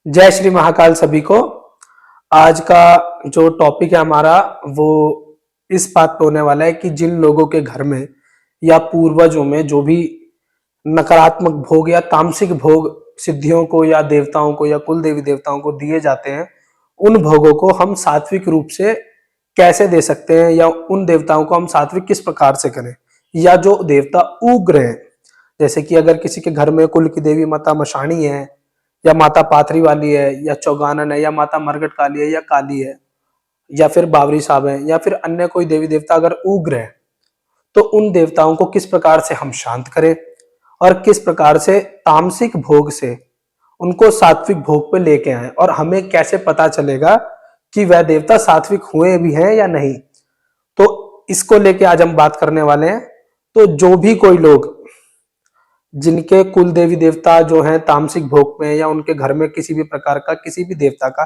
जय श्री महाकाल सभी को। आज का जो टॉपिक है हमारा वो इस बात पे होने वाला है कि जिन लोगों के घर में या पूर्वजों में जो भी नकारात्मक भोग या तामसिक भोग सिद्धियों को या देवताओं को या कुल देवी देवताओं को दिए जाते हैं, उन भोगों को हम सात्विक रूप से कैसे दे सकते हैं या उन देवताओं को हम सात्विक किस प्रकार से करें। या जो देवता उग्र हैं, जैसे कि अगर किसी के घर में कुल की देवी माता मशाणी है या माता पाथरी वाली है या चौगानन है या माता मरगट काली है या काली है या फिर बावरी साहब है या फिर अन्य कोई देवी देवता अगर उग्र है, तो उन देवताओं को किस प्रकार से हम शांत करें और किस प्रकार से तामसिक भोग से उनको सात्विक भोग पे लेके आए और हमें कैसे पता चलेगा कि वह देवता सात्विक हुए भी हैं या नहीं। तो इसको लेके आज हम बात करने वाले हैं। तो जो भी कोई लोग जिनके कुल देवी देवता जो हैं तामसिक भोग में या उनके घर में किसी भी प्रकार का किसी भी देवता का,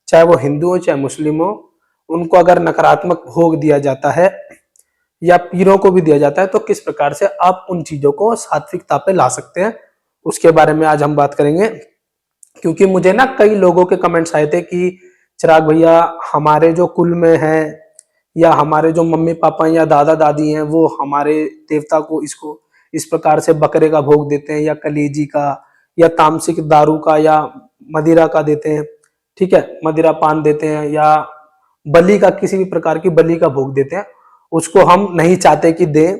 चाहे वो हिंदू हो चाहे मुस्लिम हो, उनको अगर नकारात्मक भोग दिया जाता है या पीरों को भी दिया जाता है तो किस प्रकार से आप उन चीजों को सात्विकता पे ला सकते हैं, उसके बारे में आज हम बात करेंगे। क्योंकि मुझे ना कई लोगों के कमेंट्स आए थे कि चिराग भैया, हमारे जो कुल में है या हमारे जो मम्मी पापा या दादा दादी हैं वो हमारे देवता को इसको इस प्रकार से बकरे का भोग देते हैं या कलेजी का या तामसिक दारू का या मदिरा का देते हैं। ठीक है, मदिरा पान देते हैं या बलि का किसी भी प्रकार की बलि का भोग देते हैं, उसको हम नहीं चाहते कि दें।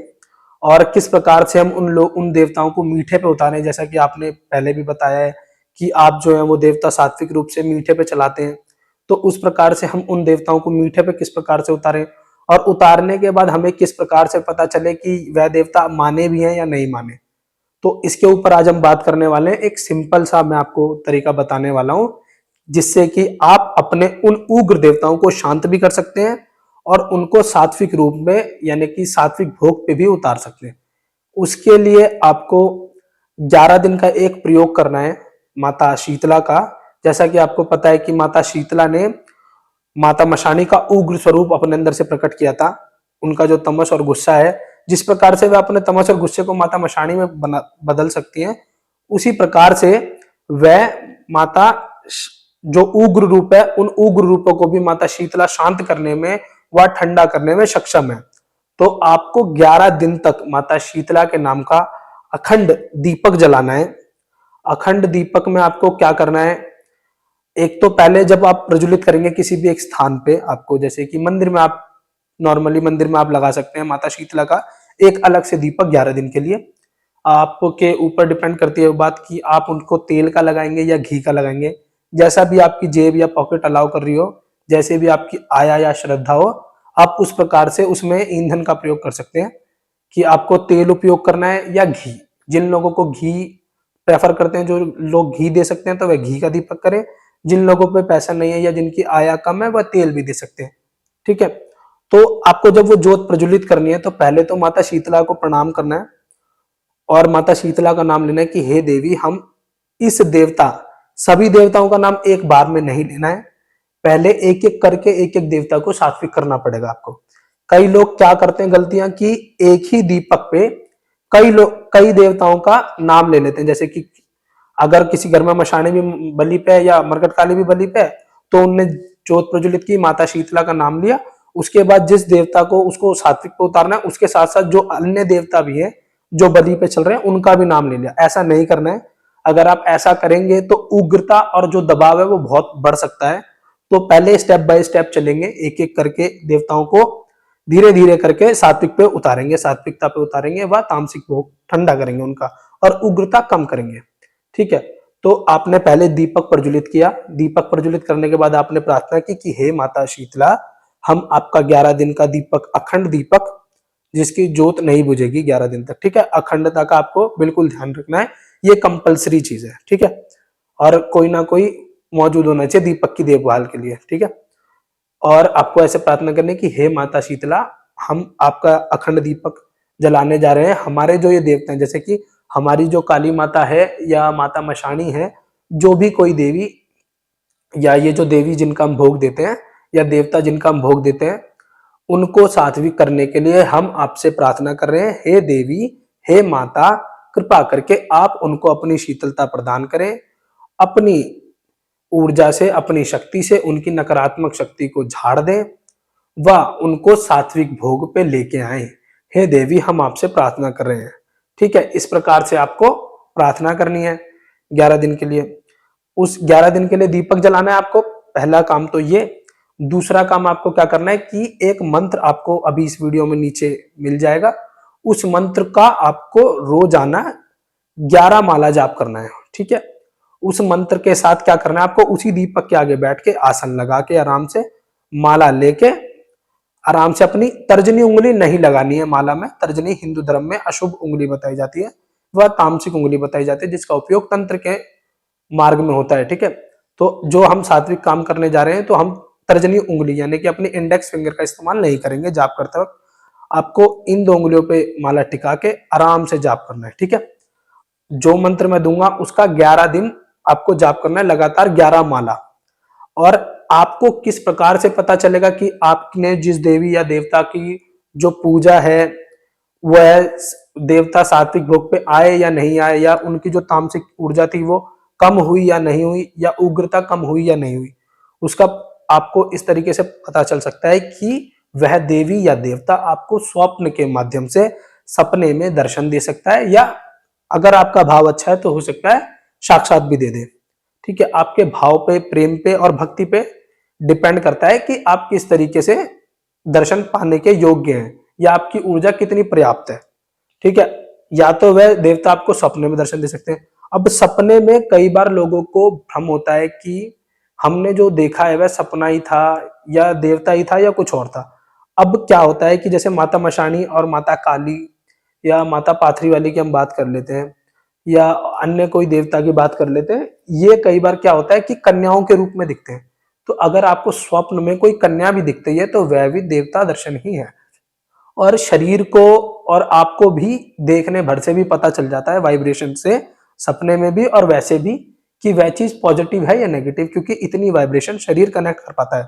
और किस प्रकार से हम उन देवताओं को मीठे पे उतारें, जैसा कि आपने पहले भी बताया है कि आप जो है वो देवता सात्विक रूप से मीठे पे चलाते हैं, तो उस प्रकार से हम उन देवताओं को मीठे पे किस प्रकार से उतारें और उतारने के बाद हमें किस प्रकार से पता चले कि वह देवता माने भी हैं या नहीं माने। तो इसके ऊपर आज हम बात करने वाले हैं। एक सिंपल सा मैं आपको तरीका बताने वाला हूं जिससे कि आप अपने उन उग्र देवताओं को शांत भी कर सकते हैं और उनको सात्विक रूप में यानी कि सात्विक भोग पे भी उतार सकते हैं। उसके लिए आपको 11 दिन का एक प्रयोग करना है माता शीतला का। जैसा कि आपको पता है कि माता शीतला ने माता मशानी का उग्र स्वरूप अपने अंदर से प्रकट किया था। उनका जो तमस और गुस्सा है, जिस प्रकार से वे अपने तमस और गुस्से को माता मशानी में बदल सकती हैं, उसी प्रकार से वह माता जो उग्र रूप है, उन उग्र रूपों को भी माता शीतला शांत करने में व ठंडा करने में सक्षम है। तो आपको 11 दिन तक माता शीतला के नाम का अखंड दीपक जलाना है। अखंड दीपक में आपको क्या करना है, एक तो पहले जब आप प्रज्वलित करेंगे किसी भी एक स्थान पे, आपको जैसे कि मंदिर में, आप नॉर्मली मंदिर में आप लगा सकते हैं माता शीतला का एक अलग से दीपक 11 दिन के लिए। आपके ऊपर डिपेंड करती है बात कि आप उनको तेल का लगाएंगे या घी का लगाएंगे, जैसा भी आपकी जेब या पॉकेट अलाउ कर रही हो, जैसे भी आपकी आया या श्रद्धा हो, आप उस प्रकार से उसमें ईंधन का प्रयोग कर सकते हैं कि आपको तेल उपयोग करना है या घी। जिन लोगों को घी प्रेफर करते हैं, जो लोग घी दे सकते हैं, तो वह घी का दीपक करें। जिन लोगों पे पैसा नहीं है या जिनकी आया कम है, वह तेल भी दे सकते हैं। ठीक है, तो आपको जब वो जोत प्रज्वलित करनी है तो पहले तो माता शीतला को प्रणाम करना है और माता शीतला का नाम लेना है कि हे देवी, हम इस देवता, सभी देवताओं का नाम एक बार में नहीं लेना है, पहले एक एक करके एक एक देवता को सात्विक करना पड़ेगा आपको। कई लोग क्या करते हैं गलतियां कि एक ही दीपक पे कई देवताओं का नाम ले लेते हैं। जैसे कि अगर किसी घर में मशानी भी बलि पे या मरकट काली भी बलि पे, तो उनने जोत प्रज्वलित की, माता शीतला का नाम लिया, उसके बाद जिस देवता को उसको सात्विक पे उतारना है उसके साथ साथ जो अन्य देवता भी है जो बलि पे चल रहे हैं उनका भी नाम ले लिया। ऐसा नहीं करना है। अगर आप ऐसा करेंगे तो उग्रता और जो दबाव है वो बहुत बढ़ सकता है। तो पहले स्टेप बाय स्टेप चलेंगे, एक एक करके देवताओं को धीरे धीरे करके सात्विक पे उतारेंगे, सात्विकता पे उतारेंगे व तामसिक भोग ठंडा करेंगे उनका और उग्रता कम करेंगे। ठीक है, तो आपने पहले दीपक प्रज्वलित किया। दीपक प्रज्वलित करने के बाद आपने प्रार्थना की कि हे माता शीतला, हम आपका 11 दिन का दीपक, अखंड दीपक जिसकी जोत नहीं बुझेगी 11 दिन तक। ठीक है, अखंडता का आपको बिल्कुल ध्यान रखना है, ये कंपलसरी चीज है। ठीक है, और कोई ना कोई मौजूद होना चाहिए दीपक की देखभाल के लिए। ठीक है, और आपको ऐसे प्रार्थना करनी कि हे माता शीतला, हम आपका अखंड दीपक जलाने जा रहे हैं। हमारे जो ये देवता हैं, जैसे कि हमारी जो काली माता है या माता मशानी है, जो भी कोई देवी या ये जो देवी जिनका हम भोग देते हैं या देवता जिनका हम भोग देते हैं, उनको सात्विक करने के लिए हम आपसे प्रार्थना कर रहे हैं। हे देवी, हे माता, कृपा करके आप उनको अपनी शीतलता प्रदान करें, अपनी ऊर्जा से, अपनी शक्ति से उनकी नकारात्मक शक्ति को झाड़ दें व उनको सात्विक भोग पे लेके आए। हे देवी, हम आपसे प्रार्थना कर रहे हैं। ठीक है, इस प्रकार से आपको प्रार्थना करनी है 11 दिन के लिए। उस 11 दिन के लिए दीपक जलाना है आपको, पहला काम तो ये। दूसरा काम आपको क्या करना है कि एक मंत्र आपको अभी इस वीडियो में नीचे मिल जाएगा, उस मंत्र का आपको रोजाना 11 माला जाप करना है। ठीक है, उस मंत्र के साथ क्या करना है आपको, उसी दीपक के आगे बैठ के आसन लगा के आराम से माला लेके आराम से, अपनी तर्जनी उंगली नहीं लगानी है माला में। तर्जनी हिंदू धर्म में अशुभ उंगली बताई जाती है, वह तामसिक उंगली बताई जाती है जिसका उपयोग तंत्र के मार्ग में होता है। ठीक है, तो जो हम सात्विक काम करने जा रहे हैं तो हम तर्जनी उंगली यानी कि अपनी इंडेक्स फिंगर का इस्तेमाल नहीं करेंगे जाप करते वक्त। आपको इन 2 उंगलियों पे माला टिका के आराम से जाप करना है। ठीक है, जो मंत्र मैं दूंगा उसका 11 दिन आपको जाप करना है, लगातार 11 माला। और आपको किस प्रकार से पता चलेगा कि आपने जिस देवी या देवता की जो पूजा है वह देवता सात्विक भोग पे आए या नहीं आए, या उनकी जो तामसिक ऊर्जा थी वो कम हुई या नहीं हुई, या उग्रता कम हुई या नहीं हुई, उसका आपको इस तरीके से पता चल सकता है कि वह देवी या देवता आपको स्वप्न के माध्यम से सपने में दर्शन दे सकता है, या अगर आपका भाव अच्छा है तो हो सकता है साक्षात भी दे दे। ठीक है, आपके भाव पे, प्रेम पे और भक्ति पे डिपेंड करता है कि आप किस तरीके से दर्शन पाने के योग्य हैं या आपकी ऊर्जा कितनी पर्याप्त है। ठीक है, या तो वह देवता आपको सपने में दर्शन दे सकते हैं। अब सपने में कई बार लोगों को भ्रम होता है कि हमने जो देखा है वह सपना ही था या देवता ही था या कुछ और था। अब क्या होता है कि जैसे माता मशानी और माता काली या माता पाथरी वाली की हम बात कर लेते हैं, या अन्य कोई देवता की बात कर लेते हैं, ये कई बार क्या होता है कि कन्याओं के रूप में दिखते हैं। तो अगर आपको स्वप्न में कोई कन्या भी दिखती है तो वह भी देवता दर्शन ही है। और शरीर को और आपको भी देखने भर से भी पता चल जाता है, वाइब्रेशन से, सपने में भी और वैसे भी, कि वह चीज पॉजिटिव है या नेगेटिव, क्योंकि इतनी वाइब्रेशन शरीर कनेक्ट कर पाता है।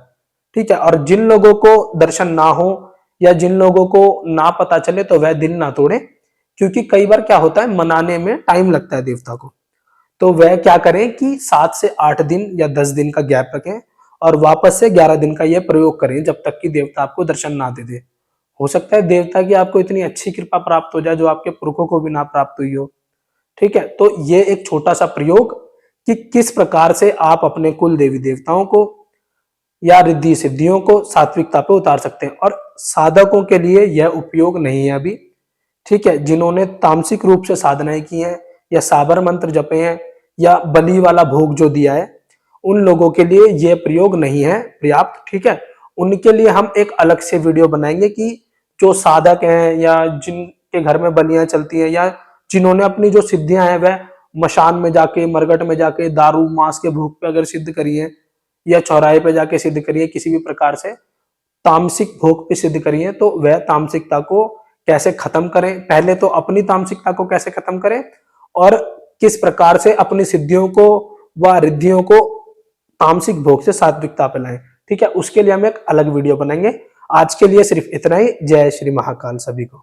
ठीक है, और जिन लोगों को दर्शन ना हो या जिन लोगों को ना पता चले तो वह दिल ना तोड़े, क्योंकि कई बार क्या होता है मनाने में टाइम लगता है देवता को। तो वह क्या करें कि 7 से 8 दिन या 10 दिन का गैप रखें और वापस से 11 दिन का यह प्रयोग करें जब तक कि देवता आपको दर्शन ना दे दे। हो सकता है देवता की आपको इतनी अच्छी कृपा प्राप्त हो जाए जो आपके पुरखों को भी ना प्राप्त हुई हो। ठीक है, तो ये एक छोटा सा प्रयोग कि किस प्रकार से आप अपने कुल देवी देवताओं को या रिद्धि सिद्धियों को सात्विकता पे उतार सकते हैं। और साधकों के लिए यह उपयोग नहीं है अभी। ठीक है, जिन्होंने तामसिक रूप से साधनाएं की हैं या साबर मंत्र जपे हैं या बलि वाला भोग जो दिया है, उन लोगों के लिए यह प्रयोग नहीं है पर्याप्त। ठीक है, उनके लिए हम एक अलग से वीडियो बनाएंगे कि जो साधक हैं या जिनके घर में बलियां चलती हैं या जिन्होंने अपनी जो सिद्धियां हैं वह मशान में जाके, मरघट में जाके, दारू मांस के भूख पे अगर सिद्ध करी है या चौराहे पे जाके सिद्ध करी है, किसी भी प्रकार से तामसिक भोग पे सिद्ध करी है, तो वह तामसिकता को कैसे खत्म करें, पहले तो अपनी तामसिकता को कैसे खत्म करें और किस प्रकार से अपनी सिद्धियों को व रिद्धियों को तामसिक भोग से सात्विकता पे लाएं। ठीक है, उसके लिए हम एक अलग वीडियो बनाएंगे। आज के लिए सिर्फ इतना ही। जय श्री महाकाल सभी को।